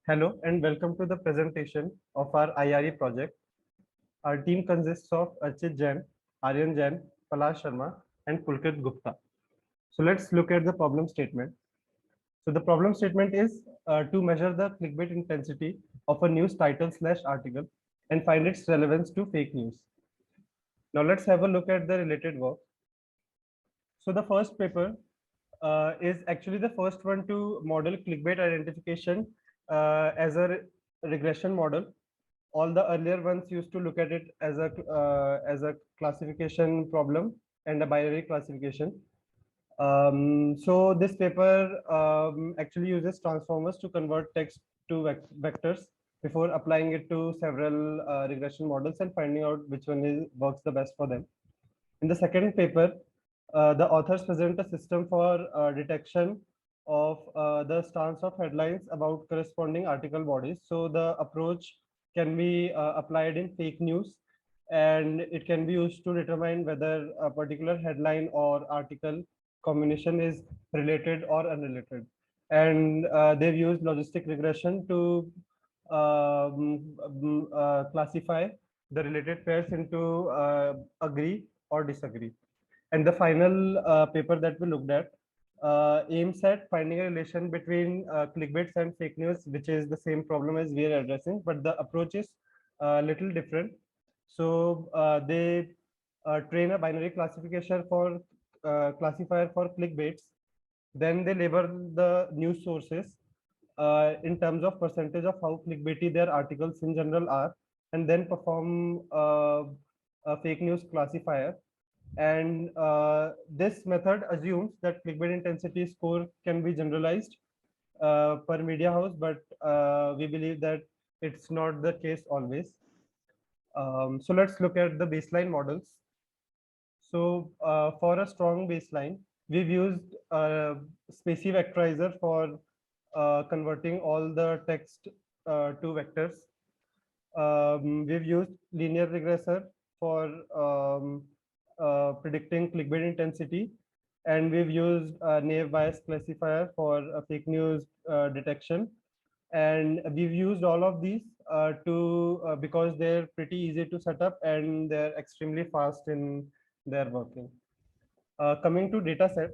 Hello and welcome to the presentation of our IRE project. Our team consists of Archit Jain, Aryan Jain, Palash Sharma, and Pulkit Gupta. So let's look at the problem statement. So the problem statement is to measure the clickbait intensity of a news title slash article and find its relevance to fake news. Now let's have a look at the related work. So the first paper is actually the first one to model clickbait identification as a regression model. All the earlier ones used to look at it as a classification problem and a binary classification. So this paper actually uses transformers to convert text to vectors before applying it to several regression models and finding out which one works the best for them. In the second paper, the authors present a system for detection of the stance of headlines about corresponding article bodies. So the approach can be applied in fake news, and it can be used to determine whether a particular headline or article combination is related or unrelated. And they've used logistic regression to classify the related pairs into agree or disagree. And the final paper that we looked at aims at finding a relation between clickbaits and fake news, which is the same problem as we are addressing, but the approach is a little different. So they train a binary classifier for clickbaits. Then they label the news sources in terms of percentage of how clickbaity their articles in general are, and then perform a fake news classifier. And this method assumes that clickbait intensity score can be generalized per media house, but we believe that it's not the case always. So let's look at the baseline models. So for a strong baseline, we've used Spacy Vectorizer for converting all the text to vectors. We've used linear regressor for predicting clickbait intensity, and we've used naive Bayes classifier for fake news detection. And we've used all of these to because they're pretty easy to set up and they're extremely fast in their working. Coming to data set,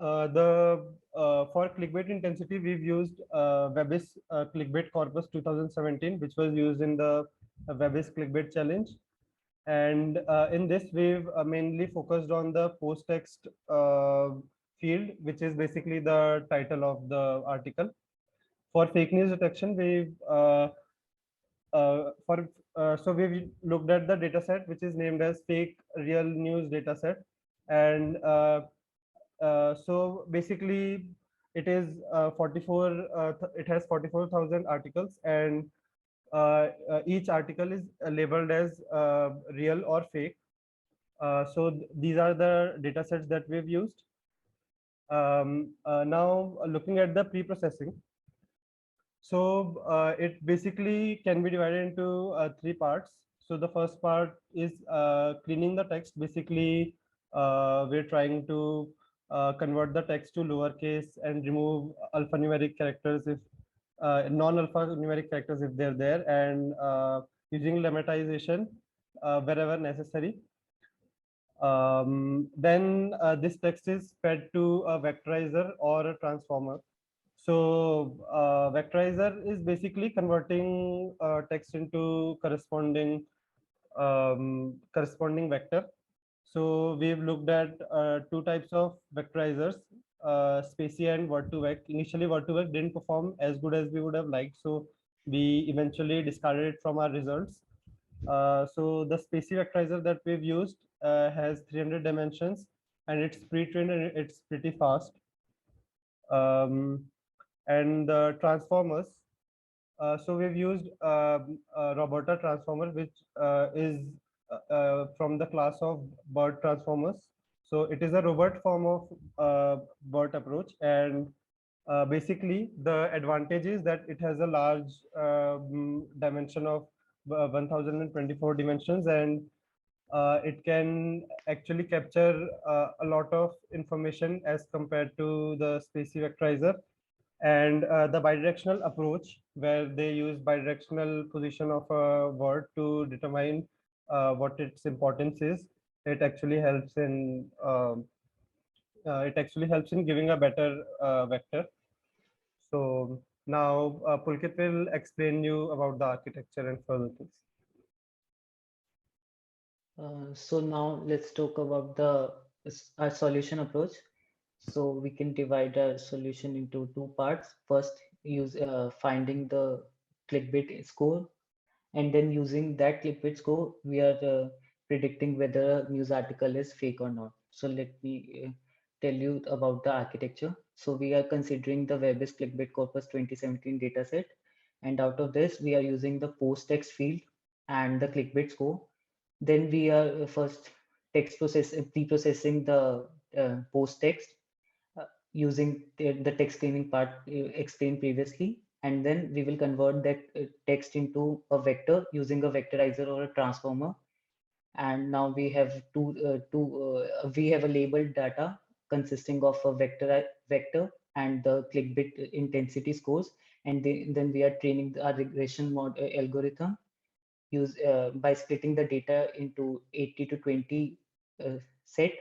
the for clickbait intensity, we've used Webis Clickbait Corpus 2017, which was used in the Webis Clickbait Challenge. And in this, we've mainly focused on the post text field, which is basically the title of the article. For fake news detection, we've looked at the data set, which is named as fake real news data set. And so basically it is it has 44,000 articles, and each article is labeled as real or fake. So these are the data sets that we've used. Now looking at the pre-processing. So it basically can be divided into three parts. So the first part is cleaning the text. Basically, we're trying to convert the text to lowercase and remove alphanumeric characters if non-alphanumeric characters if they're there, and using lemmatization wherever necessary. Then this text is fed to a vectorizer or a transformer. So vectorizer is basically converting text into corresponding vector. So we've looked at two types of vectorizers, Spacy and Word2Vec. Initially, Word2Vec didn't perform as good as we would have liked, so we eventually discarded it from our results. So the Spacy vectorizer that we've used has 300 dimensions, and it's pre-trained and it's pretty fast. And the transformers. So we've used Roberta transformer, which is from the class of BERT transformers. So it is a robot form of BERT approach, and basically the advantage is that it has a large dimension of 1024 dimensions, and it can actually capture a lot of information as compared to the Spacy vectorizer. And the bidirectional approach, where they use bidirectional position of a word to determine what its importance is, it actually helps in giving a better vector. So now Pulkit will explain you about the architecture and further things. So now let's talk about our solution approach. So we can divide our solution into two parts. First, use finding the clickbait score, and then using that clickbait score, we are predicting whether a news article is fake or not. So let me tell you about the architecture. So we are considering the Webb's Clickbait Corpus 2017 dataset, and out of this, we are using the post text field and the clickbait score. Then we are first pre-processing the post text using the text cleaning part explained previously, and then we will convert that text into a vector using a vectorizer or a transformer. And now we have we have a labeled data consisting of a vector and the clickbait intensity scores, and then we are training our regression algorithm by splitting the data into 80 to 20 set,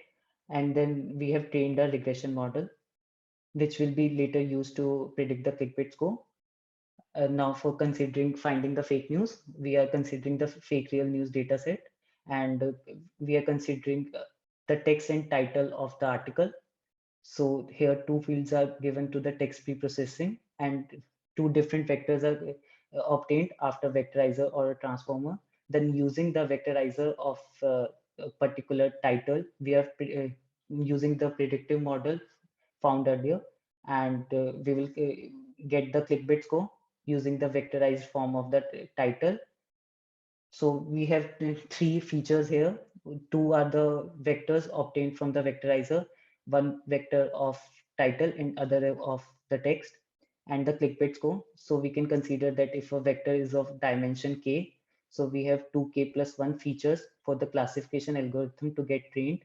and then we have trained a regression model which will be later used to predict the clickbait score. Now for considering finding the fake news, we are considering the fake real news data set, and we are considering the text and title of the article. So here two fields are given to the text pre-processing, and two different vectors are obtained after vectorizer or a transformer. Then using the vectorizer of a particular title, we are using the predictive model found earlier, and we will get the clickbait score using the vectorized form of the title. So we have three features here. Two are the vectors obtained from the vectorizer, one vector of title and other of the text, and the clickbait score. So we can consider that if a vector is of dimension k, so we have 2k plus 1 features for the classification algorithm to get trained.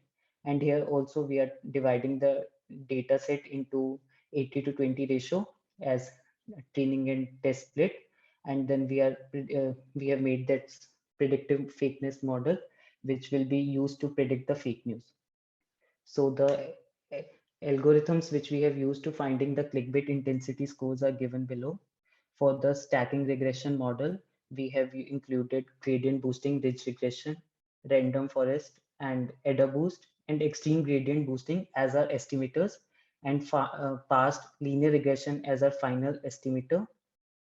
And here also we are dividing the data set into 80 to 20 ratio as training and test split. And then we have made that predictive fakeness model, which will be used to predict the fake news. So the algorithms which we have used to finding the clickbait intensity scores are given below. For the stacking regression model, we have included gradient boosting ridge regression, random forest, and AdaBoost, and extreme gradient boosting as our estimators, and past linear regression as our final estimator.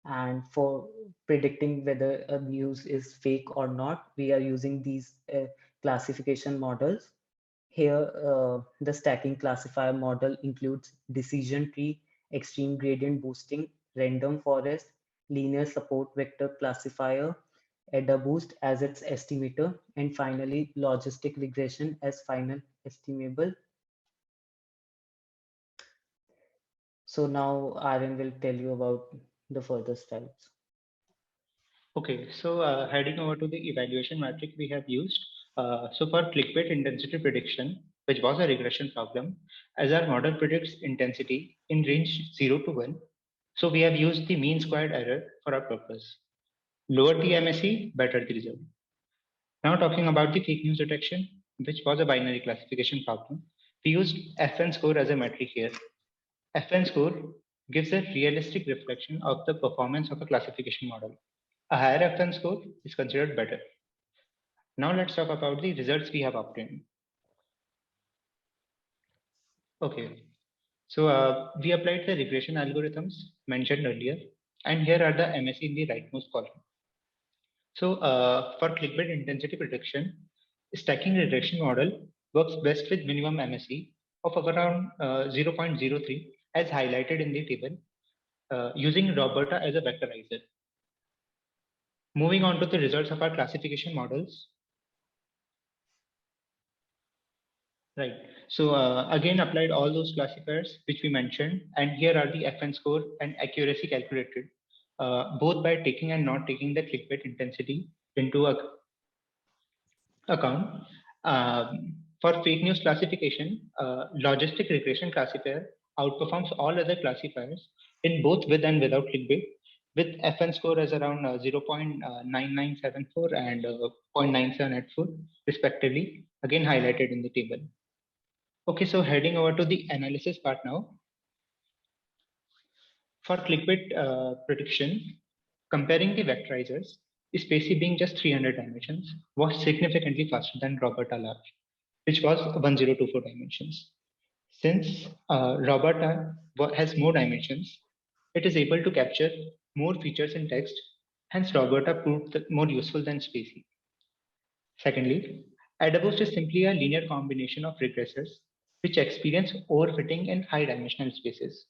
And for predicting whether a news is fake or not, we are using these classification models. Here, the stacking classifier model includes decision tree, extreme gradient boosting, random forest, linear support vector classifier, AdaBoost as its estimator, and finally logistic regression as final estimable. So now Aryan will tell you about the further steps. Okay, so heading over to the evaluation metric we have used. So for clickbait intensity prediction, which was a regression problem, as our model predicts intensity in range 0 to 1, so we have used the mean squared error for our purpose. Lower the MSE, better the result. Now talking about the fake news detection, which was a binary classification problem, we used FN score as a metric here. FN score gives a realistic reflection of the performance of a classification model. A higher FN score is considered better. Now let's talk about the results we have obtained. Okay, so we applied the regression algorithms mentioned earlier, and here are the MSE in the rightmost column. So for clickbait intensity prediction, stacking regression model works best with minimum MSE of around 0.03 as highlighted in the table, using Roberta as a vectorizer. Moving on to the results of our classification models. Right. So again, applied all those classifiers which we mentioned, and here are the FN score and accuracy calculated, both by taking and not taking the clickbait intensity into account. For fake news classification, logistic regression classifier outperforms all other classifiers in both with and without clickbait, with FN score as around 0.9974 and 0.9784 respectively, again highlighted in the table. Okay, so heading over to the analysis part now. For clickbait prediction, comparing the vectorizers, Spacy being just 300 dimensions was significantly faster than Roberta Large, which was 1024 dimensions. Since Roberta has more dimensions, it is able to capture more features in text. Hence, Roberta proved more useful than Spacy. Secondly, AdaBoost is simply a linear combination of regressors which experience overfitting in high dimensional spaces.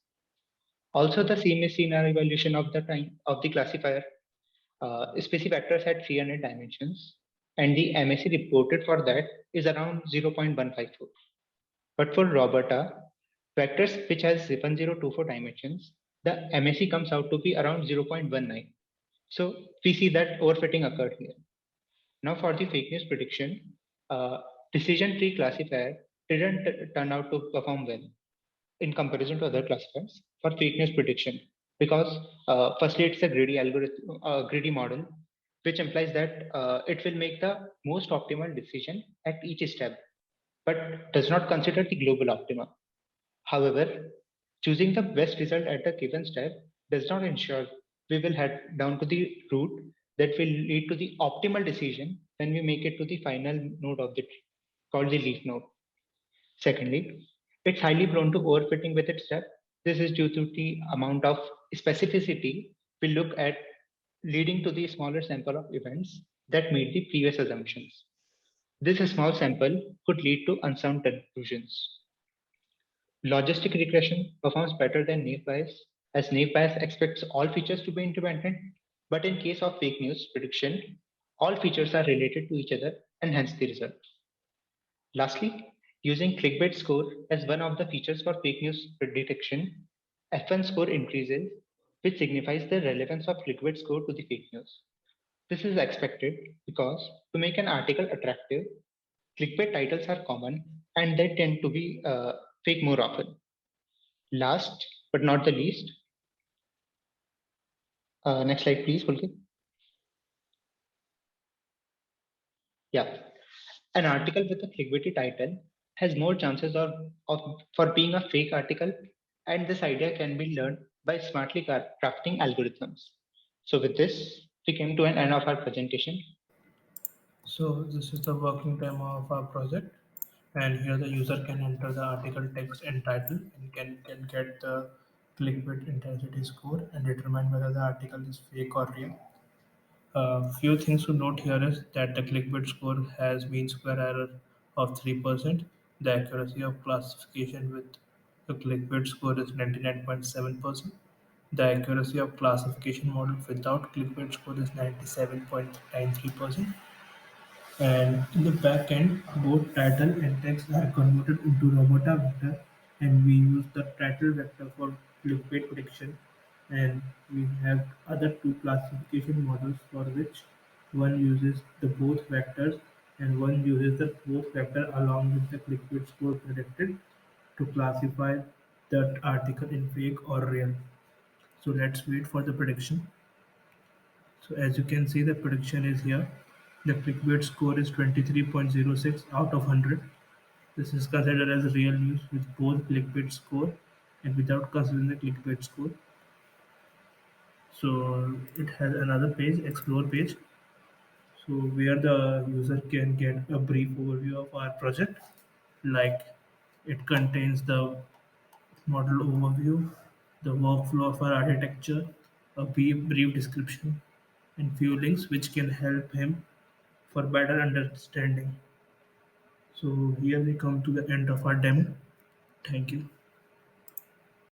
Also, the CMSC in our evaluation of the time of the classifier, Spacy vectors had 300 dimensions, and the MSC reported for that is around 0.154. But for Roberta, vectors which has 1024 dimensions, the MSC comes out to be around 0.19. So we see that overfitting occurred here. Now for the fake news prediction, decision tree classifier didn't turn out to perform well in comparison to other classifiers for fake news prediction, because firstly it's a greedy algorithm, greedy model, which implies that it will make the most optimal decision at each step, but does not consider the global optima. However, choosing the best result at a given step does not ensure we will head down to the route that will lead to the optimal decision when we make it to the final node of the tree, called the leaf node. Secondly, it's highly prone to overfitting with its step. This is due to the amount of specificity we look at, leading to the smaller sample of events that meet the previous assumptions. This small sample could lead to unsound conclusions. Logistic regression performs better than naive Bayes, as naive Bayes expects all features to be independent, but in case of fake news prediction, all features are related to each other and hence the result. Lastly, using clickbait score as one of the features for fake news detection, FN score increases, which signifies the relevance of clickbait score to the fake news. This is expected because to make an article attractive, clickbait titles are common and they tend to be fake more often. Last but not the least, next slide, please, Pulkit. Yeah, an article with a clickbaity title has more chances for being a fake article, and this idea can be learned by smartly crafting algorithms. So with this, we came to an end of our presentation. So this is the working time of our project, and here the user can enter the article text and title and can get the clickbait intensity score and determine whether the article is fake or real. Few things to note here is that the clickbait score has mean square error of 3%. The accuracy of classification with the clickbait score is 99.7%. The accuracy of classification model without clickbait score is 97.93%. And in the back end, both title and text are converted into Roberta vector, and we use the title vector for clickbait prediction. And we have other two classification models for which one uses the both vectors and one uses the both vector along with the clickbait score predicted to classify that article in fake or real. So let's wait for the prediction. So as you can see, the prediction is here. The clickbait score is 23.06 out of 100. This is considered as real news with both clickbait score and without considering the clickbait score. So it has another page, explore page. So where the user can get a brief overview of our project, like it contains the model overview, the workflow of our architecture, a brief description, and few links which can help him for better understanding. So here we come to the end of our demo. Thank you.